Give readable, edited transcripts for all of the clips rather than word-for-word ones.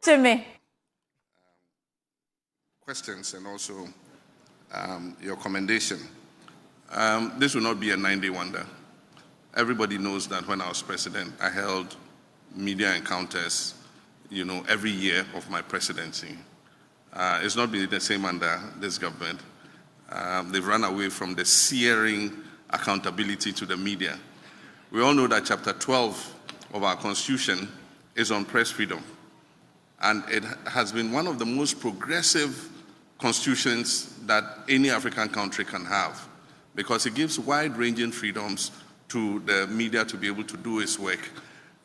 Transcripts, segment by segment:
Jimmy. Questions and also your commendation. This will not be a 9-day wonder. Everybody knows that when I was president, I held media encounters, every year of my presidency. It's not been the same under this government. They've run away from the searing accountability to the media. We all know that Chapter 12 of our Constitution is on press freedom. And it has been one of the most progressive constitutions that any African country can have, because it gives wide-ranging freedoms to the media to be able to do its work,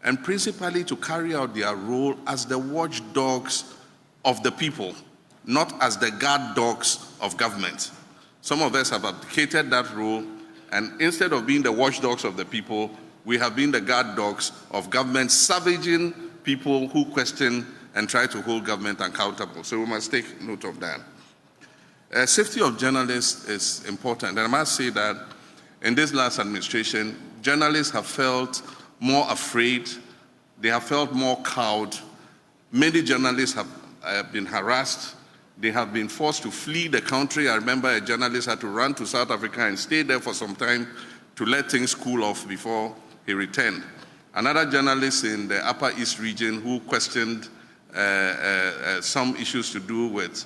and principally to carry out their role as the watchdogs of the people, not as the guard dogs of government. Some of us have abdicated that role, and instead of being the watchdogs of the people, we have been the guard dogs of government, savaging people who question and try to hold government accountable. So we must take note of that. Safety of journalists is important, and I must say that in this last administration, journalists have felt more afraid, they have felt more cowed. Many journalists have been harassed, they have been forced to flee the country. I remember a journalist had to run to South Africa and stay there for some time to let things cool off before he returned. Another journalist in the Upper East region who questioned some issues to do with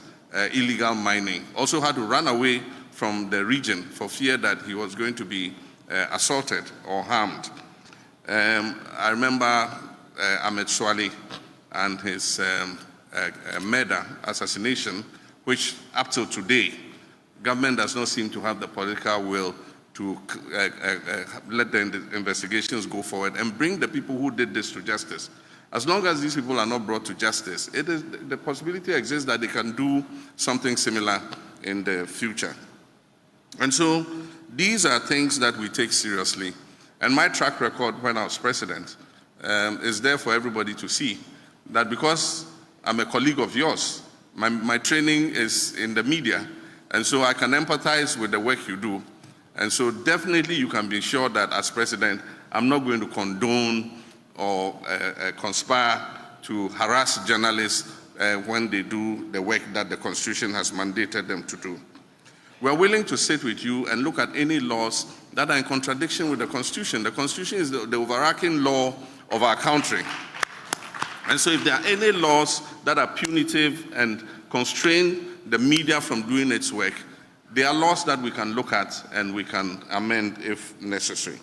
illegal mining also had to run away from the region for fear that he was going to be assaulted or harmed. I remember Ahmed Swale and his murder, assassination, which up till today, government does not seem to have the political will to let the investigations go forward and bring the people who did this to justice. As long as these people are not brought to justice, the possibility exists that they can do something similar in the future. And so these are things that we take seriously. And my track record when I was president is there for everybody to see, that because I'm a colleague of yours, my training is in the media, and so I can empathize with the work you do. And so definitely you can be sure that as president, I'm not going to condone or conspire to harass journalists when they do the work that the Constitution has mandated them to do. We're willing to sit with you and look at any laws that are in contradiction with the Constitution. The Constitution is the overarching law of our country. And so if there are any laws that are punitive and constrain the media from doing its work, there are laws that we can look at and we can amend if necessary.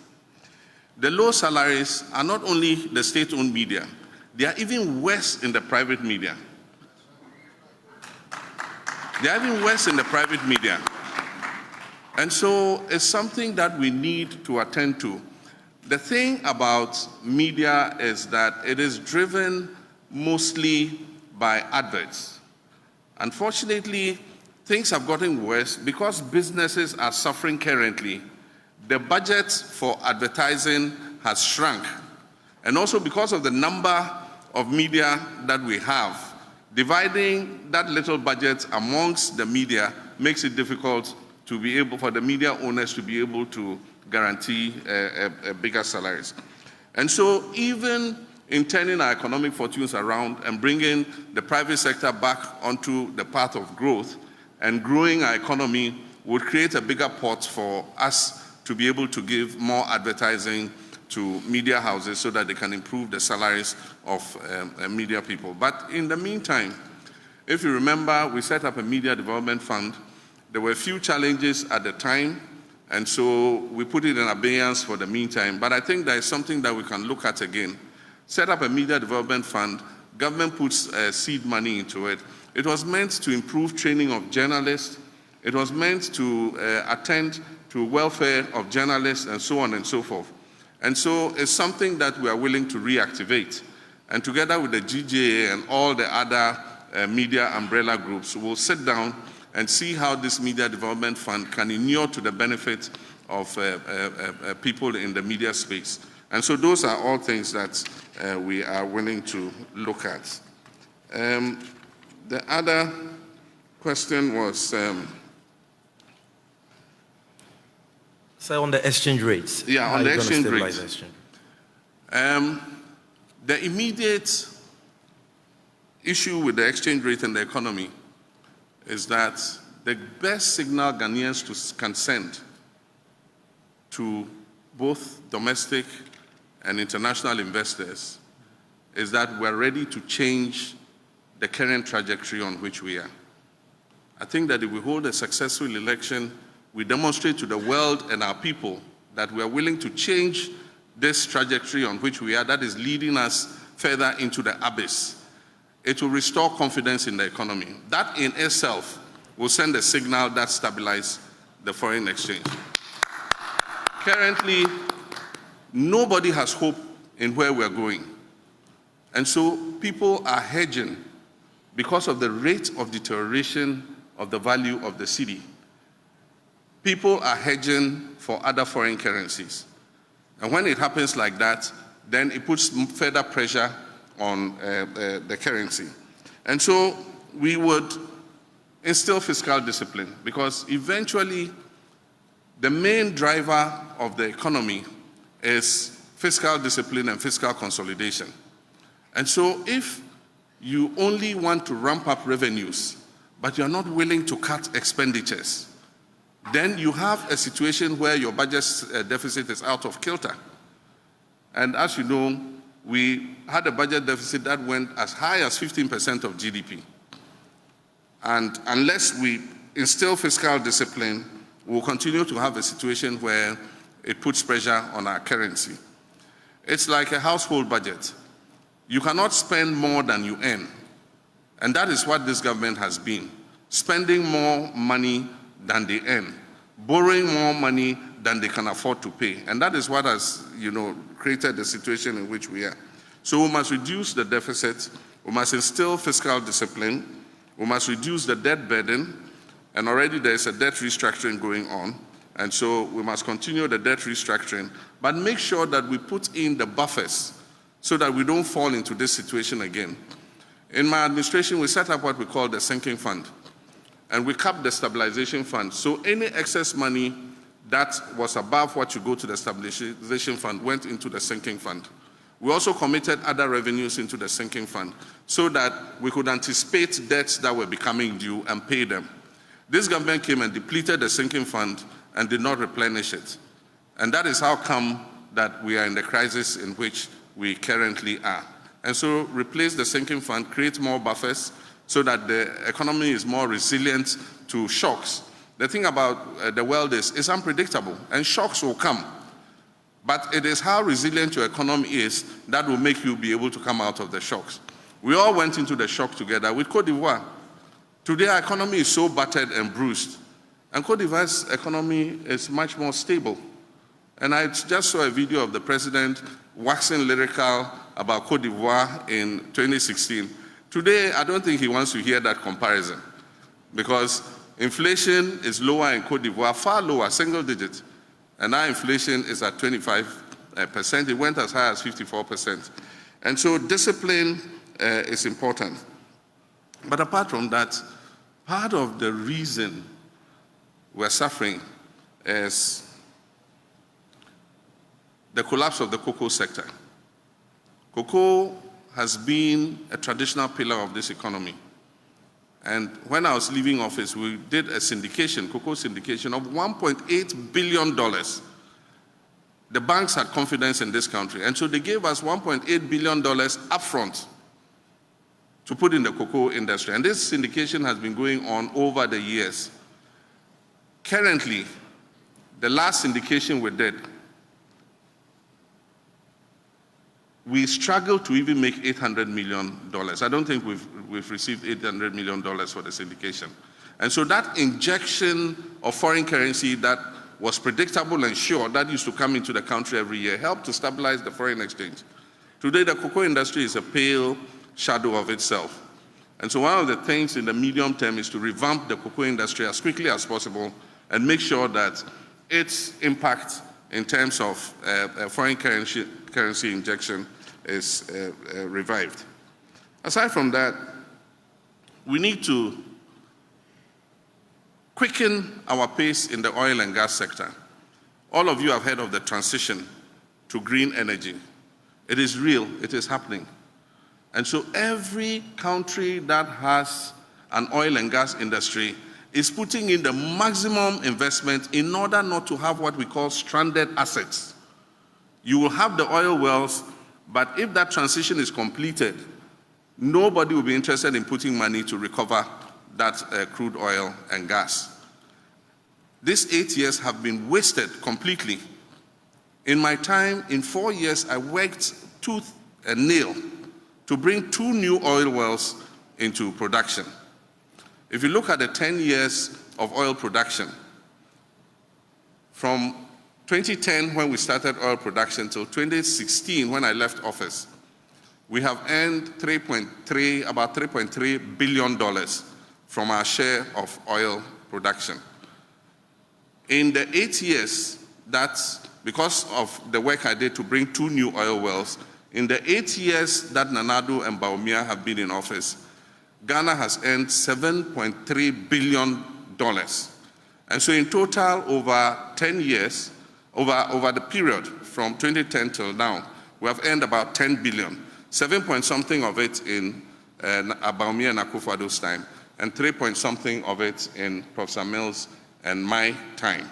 The low salaries are not only the state-owned media, they are even worse in the private media. They are even worse in the private media. And so it's something that we need to attend to. The thing about media is that it is driven mostly by adverts. Unfortunately, things have gotten worse because businesses are suffering currently. The budget for advertising has shrunk. And also because of the number of media that we have, dividing that little budget amongst the media makes it difficult to be able, for the media owners to be able to guarantee bigger salaries. And so even in turning our economic fortunes around and bringing the private sector back onto the path of growth and growing our economy would create a bigger pot for us to be able to give more advertising to media houses so that they can improve the salaries of media people. But in the meantime, if you remember, we set up a media development fund. There were a few challenges at the time, and so we put it in abeyance for the meantime. But I think there is something that we can look at again. Set up a media development fund. Government puts seed money into it. It was meant to improve training of journalists. It was meant to attend to welfare of journalists and so on and so forth. And so it's something that we are willing to reactivate. And together with the GJA and all the other media umbrella groups, we'll sit down and see how this media development fund can inure to the benefit of people in the media space. And so those are all things that we are willing to look at. The other question was... So on the exchange rates. Yeah, on the exchange rates. The immediate issue with the exchange rate and the economy is that the best signal Ghanaians can send to both domestic and international investors is that we're ready to change the current trajectory on which we are. I think that if we hold a successful election, we demonstrate to the world and our people that we are willing to change this trajectory on which we are, that is leading us further into the abyss. It will restore confidence in the economy. That in itself will send a signal that stabilizes the foreign exchange. Currently, nobody has hope in where we're going. And so people are hedging because of the rate of deterioration of the value of the cedi. People are hedging for other foreign currencies. And when it happens like that, then it puts further pressure on the currency. And so we would instill fiscal discipline, because eventually the main driver of the economy is fiscal discipline and fiscal consolidation. And so if you only want to ramp up revenues, but you're not willing to cut expenditures, then you have a situation where your budget deficit is out of kilter. And as you know, we had a budget deficit that went as high as 15% of GDP. And unless we instill fiscal discipline, we'll continue to have a situation where it puts pressure on our currency. It's like a household budget. You cannot spend more than you earn. And that is what this government has been, spending more money than they earn, borrowing more money than they can afford to pay. And that is what has, created the situation in which we are. So we must reduce the deficit, we must instill fiscal discipline, we must reduce the debt burden, and already there is a debt restructuring going on, and so we must continue the debt restructuring, but make sure that we put in the buffers so that we don't fall into this situation again. In my administration, we set up what we call the sinking fund, and we capped the stabilization fund. So any excess money that was above what you go to the stabilization fund went into the sinking fund. We also committed other revenues into the sinking fund so that we could anticipate debts that were becoming due and pay them. This government came and depleted the sinking fund and did not replenish it. And that is how come that we are in the crisis in which we currently are. And so replace the sinking fund, create more buffers so that the economy is more resilient to shocks. The thing about the world is it's unpredictable and shocks will come. But it is how resilient your economy is that will make you be able to come out of the shocks. We all went into the shock together with Côte d'Ivoire. Today our economy is so battered and bruised. And Côte d'Ivoire's economy is much more stable. And I just saw a video of the president waxing lyrical about Côte d'Ivoire in 2016. Today, I don't think he wants to hear that comparison, because inflation is lower in Côte d'Ivoire, far lower, single digit. And our inflation is at 25%. It went as high as 54%. And so discipline is important. But apart from that, part of the reason we're suffering is the collapse of the cocoa sector. Cocoa has been a traditional pillar of this economy. And when I was leaving office, we did a syndication, cocoa syndication of $1.8 billion. The banks had confidence in this country, and so they gave us $1.8 billion upfront to put in the cocoa industry. And this syndication has been going on over the years. Currently, the last syndication we did, we struggle to even make $800 million. I don't think we've received $800 million for the syndication. And so that injection of foreign currency that was predictable and sure, that used to come into the country every year, helped to stabilize the foreign exchange. Today, the cocoa industry is a pale shadow of itself. And so one of the things in the medium term is to revamp the cocoa industry as quickly as possible and make sure that its impact in terms of foreign currency injection is revived. Aside from that, we need to quicken our pace in the oil and gas sector. All of you have heard of the transition to green energy. It is real, it is happening. And so every country that has an oil and gas industry is putting in the maximum investment in order not to have what we call stranded assets. You will have the oil wells, but if that transition is completed, nobody will be interested in putting money to recover that crude oil and gas. These 8 years have been wasted completely. In my time, in 4 years, I worked tooth and nail to bring 2 new oil wells into production. If you look at the 10 years of oil production, from 2010 when we started oil production till 2016 when I left office, we have earned about $3.3 billion from our share of oil production. In the 8 years, that's because of the work I did to bring 2 new oil wells, in the 8 years that Nanado and Bawumia have been in office, Ghana has earned $7.3 billion. And so in total, over 10 years, over the period from 2010 till now, we have earned about 10 billion. 7 point something of it in Bawumia and Akufo-Addo's time, and 3 point something of it in Professor Mills and my time.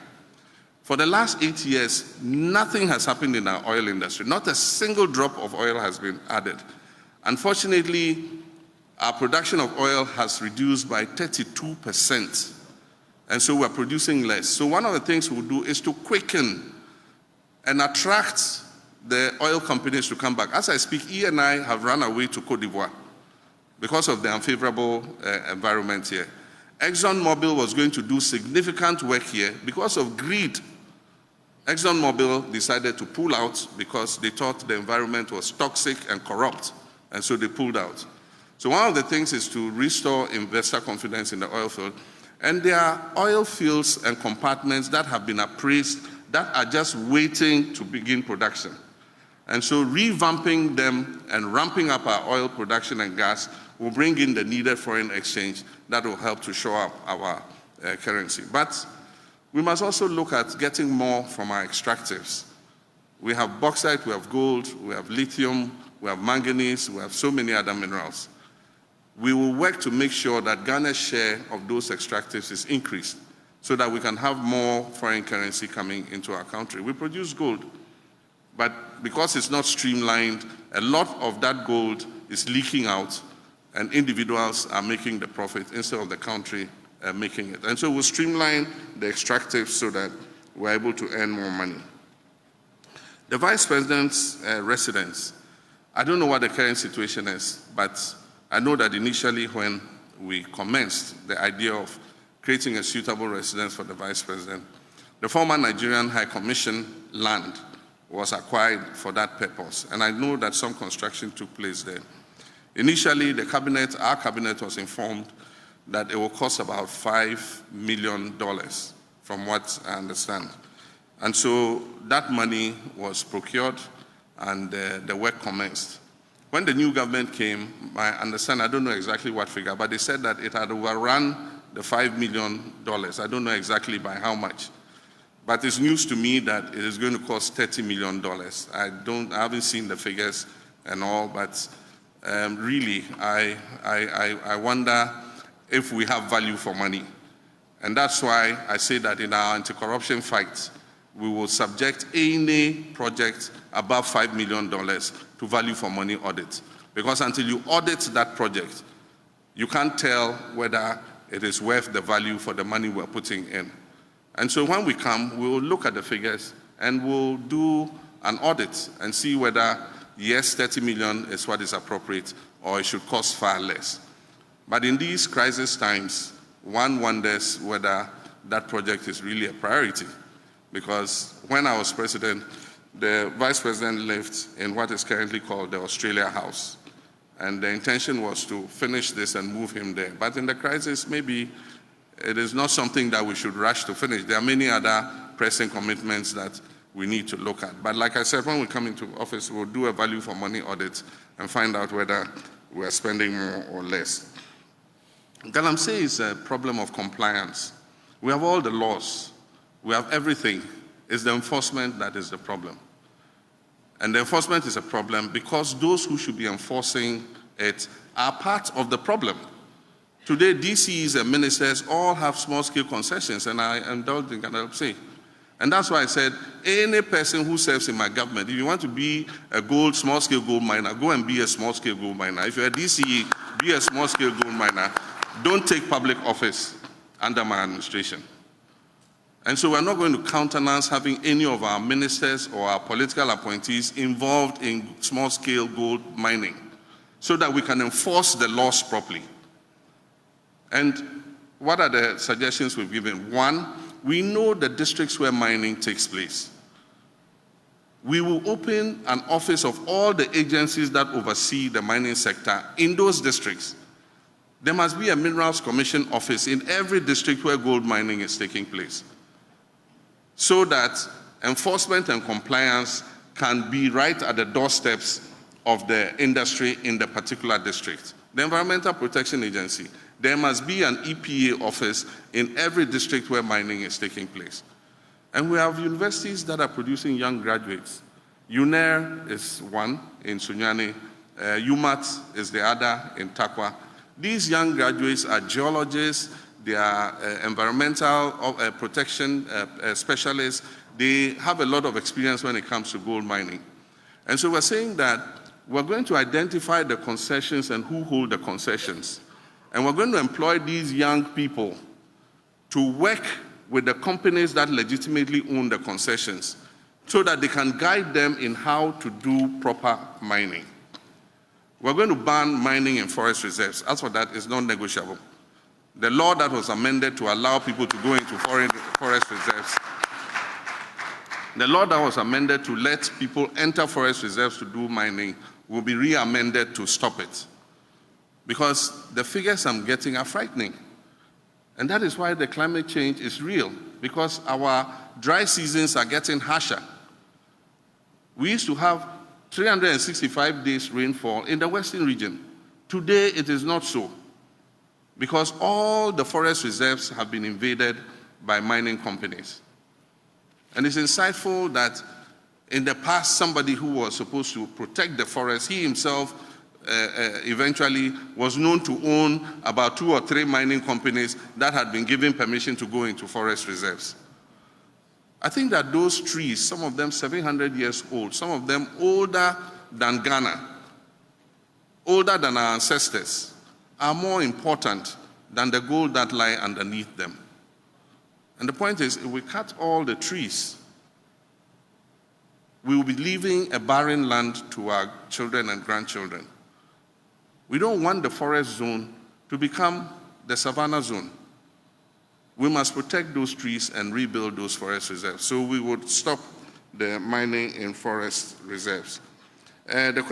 For the last 8 years, nothing has happened in our oil industry. Not a single drop of oil has been added. Unfortunately, our production of oil has reduced by 32%. And so we're producing less. So one of the things we'll do is to quicken and attract the oil companies to come back. As I speak, E&I have run away to Côte d'Ivoire because of the unfavorable environment here. ExxonMobil was going to do significant work here. Because of greed, ExxonMobil decided to pull out because they thought the environment was toxic and corrupt, and so they pulled out. So one of the things is to restore investor confidence in the oil field. And there are oil fields and compartments that have been appraised that are just waiting to begin production. And so revamping them and ramping up our oil production and gas will bring in the needed foreign exchange that will help to shore up our currency. But we must also look at getting more from our extractives. We have bauxite, we have gold, we have lithium, we have manganese, we have so many other minerals. We will work to make sure that Ghana's share of those extractives is increased so that we can have more foreign currency coming into our country. We produce gold, but because it's not streamlined, a lot of that gold is leaking out and individuals are making the profit instead of the country making it. And so we'll streamline the extractives so that we're able to earn more money. The Vice President's residence, I don't know what the current situation is, but I know that initially when we commenced the idea of creating a suitable residence for the Vice President, the former Nigerian High Commission land was acquired for that purpose. And I know that some construction took place there. Initially, our cabinet was informed that it will cost about $5 million, from what I understand. And so that money was procured and the work commenced. When the new government came, I understand, I don't know exactly what figure, but they said that it had overrun the $5 million. I don't know exactly by how much. But it's news to me that it is going to cost $30 million. I haven't seen the figures and all, but really, I wonder if we have value for money. And that's why I say that in our anti-corruption fight, we will subject any project above $5 million to value for money audit. Because until you audit that project, you can't tell whether it is worth the value for the money we're putting in. And so when we come, we will look at the figures and we'll do an audit and see whether, yes, 30 million is what is appropriate or it should cost far less. But in these crisis times, one wonders whether that project is really a priority. Because when I was president, the Vice President lived in what is currently called the Australia House. And the intention was to finish this and move him there. But in the crisis, maybe it is not something that we should rush to finish. There are many other pressing commitments that we need to look at. But like I said, when we come into office, we'll do a value for money audit and find out whether we're spending more or less. Galamsey is a problem of compliance. We have all the laws. We have everything. It's the enforcement that is the problem. And the enforcement is a problem because those who should be enforcing it are part of the problem. Today, DCs and ministers all have small-scale concessions, and I indulge in kind say. And that's why I said, any person who serves in my government, if you want to be a small-scale gold miner, go and be a small-scale gold miner. If you're a DCE, be a small-scale gold miner. Don't take public office under my administration. And so we're not going to countenance having any of our ministers or our political appointees involved in small-scale gold mining so that we can enforce the laws properly. And what are the suggestions we've given? One, we know the districts where mining takes place. We will open an office of all the agencies that oversee the mining sector in those districts. There must be a Minerals Commission office in every district where gold mining is taking place, so that enforcement and compliance can be right at the doorsteps of the industry in the particular district. The Environmental Protection Agency, there must be an EPA office in every district where mining is taking place. And we have universities that are producing young graduates. UNER is one in Sunyani, UMAT is the other in Takwa. These young graduates are geologists, they are environmental protection specialists. They have a lot of experience when it comes to gold mining. And so we're saying that we're going to identify the concessions and who hold the concessions. And we're going to employ these young people to work with the companies that legitimately own the concessions so that they can guide them in how to do proper mining. We're going to ban mining in forest reserves. As for that, it's non-negotiable. The law that was amended to allow people to go into forest reserves, the law that was amended to let people enter forest reserves to do mining will be re-amended to stop it. Because the figures I'm getting are frightening. And that is why the climate change is real, because our dry seasons are getting harsher. We used to have 365 days rainfall in the western region. Today, it is not so, because all the forest reserves have been invaded by mining companies. And it's insightful that in the past, somebody who was supposed to protect the forest, he himself eventually was known to own about 2 or 3 mining companies that had been given permission to go into forest reserves. I think that those trees, some of them 700 years old, some of them older than Ghana, older than our ancestors, are more important than the gold that lie underneath them. And the point is, if we cut all the trees, we will be leaving a barren land to our children and grandchildren. We don't want the forest zone to become the savannah zone. We must protect those trees and rebuild those forest reserves. So we would stop the mining in forest reserves. The question